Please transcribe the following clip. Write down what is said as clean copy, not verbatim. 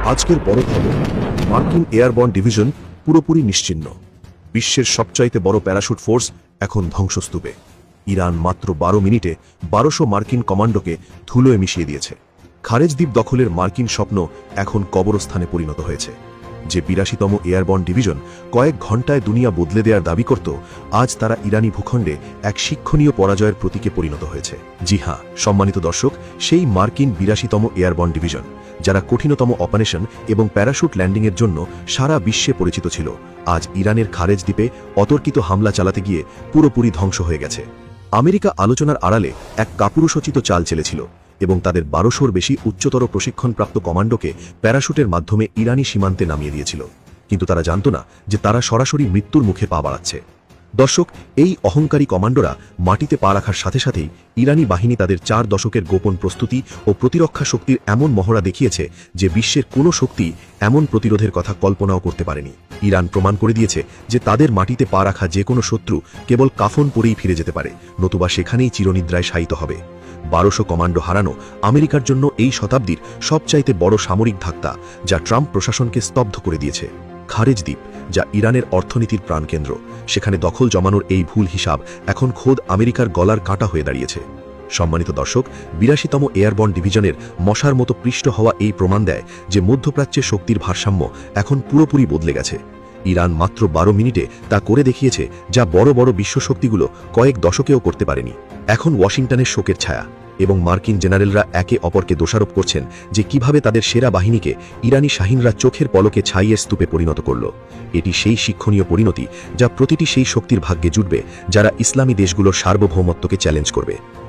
আজকের বড় খবর, মার্কিন এয়ারবর্ন ডিভিশন পুরোপুরি নিশ্চিহ্ন। বিশ্বের সবচাইতে বড় প্যারাশুট ফোর্স এখন ধ্বংসস্তূপে। ইরান মাত্র 12 মিনিটে 1200 মার্কিন কমান্ডোকে ধুলোয় মিশিয়ে দিয়েছে। খারেজ দ্বীপ দখলের মার্কিন স্বপ্ন এখন কবরস্থানে পরিণত হয়েছে। যে 82তম এয়ারবর্ন ডিভিশন কয়েক ঘণ্টায় দুনিয়া বদলে দেওয়ার দাবি করত, আজ তারা ইরানি ভূখণ্ডে এক শিক্ষণীয় পরাজয়ের প্রতীকে পরিণত হয়েছে। জি হ্যাঁ, সম্মানিত দর্শক, সেই মার্কিন 82তম এয়ারবর্ন ডিভিশন যারা কঠিনতম অপারেশন এবং প্যারাশুট ল্যান্ডিংয়ের জন্য সারা বিশ্বে পরিচিত ছিল, আজ ইরানের খারেজ দ্বীপে অতর্কিত হামলা চালাতে গিয়ে পুরোপুরি ধ্বংস হয়ে গেছে। আমেরিকা আলোচনার আড়ালে এক কাপুরুষোচিত চাল চেলেছিল এবং তাদের 1200-র বেশি উচ্চতর প্রশিক্ষণপ্রাপ্ত কমান্ডোকে প্যারাশুটের মাধ্যমে ইরানি সীমান্তে নামিয়ে দিয়েছিল। কিন্তু তারা জানত না যে তারা সরাসরি মৃত্যুর মুখে পা বাড়াচ্ছে। দর্শক, এই অহংকারী কমান্ডোরা মাটিতে পা রাখার সাথে সাথেই ইরানি বাহিনী তাদের 4 দশকের গোপন প্রস্তুতি ও প্রতিরক্ষা শক্তির এমন মহড়া দেখিয়েছে যে বিশ্বের কোনো শক্তি এমন প্রতিরোধের কথা কল্পনাও করতে পারেনি। ইরান প্রমাণ করে দিয়েছে যে তাদের মাটিতে পা রাখা যে কোনো শত্রু কেবল কাফন পরেই ফিরে যেতে পারে, নতুবা সেখানেই চিরনিদ্রায় শায়িত হবে। 1200 কমান্ডো হারানো আমেরিকার জন্য এই শতাব্দীর সবচাইতে বড় সামরিক ধাক্কা, যা ট্রাম্প প্রশাসনকে স্তব্ধ করে দিয়েছে। খারেজ দ্বীপ, যা ইরানের অর্থনীতির প্রাণকেন্দ্র, সেখানে দখল জমানোর এই ভুল হিসাব এখন খোদ আমেরিকার গলার কাঁটা হয়ে দাঁড়িয়েছে। সম্মানিত দর্শক, 82তম এয়ারবর্ন ডিভিশনের মশার মতো পৃষ্ঠ হওয়া এই প্রমাণ দেয় যে মধ্যপ্রাচ্যের শক্তির ভারসাম্য এখন পুরোপুরি বদলে গেছে। ইরান মাত্র 12 মিনিটে তা করে দেখিয়েছে যা বড় বড় বিশ্বশক্তিগুলো কয়েক দশকেও করতে পারেনি। এখন ওয়াশিংটনের শোকের ছায়া এবং মার্কিন জেনারেলরা একে অপরকে দোষারোপ করছেন যে কিভাবে তাদের সেরা বাহিনীকে ইরানি শাহিনরা চোখের পলকে ছাইয়ের স্তূপে পরিণত করল। এটি সেই শিক্ষণীয় পরিণতি যা প্রতিটি সেই শক্তির ভাগ্যে জুটবে যারা ইসলামী দেশগুলোর সার্বভৌমত্বকে চ্যালেঞ্জ করবে।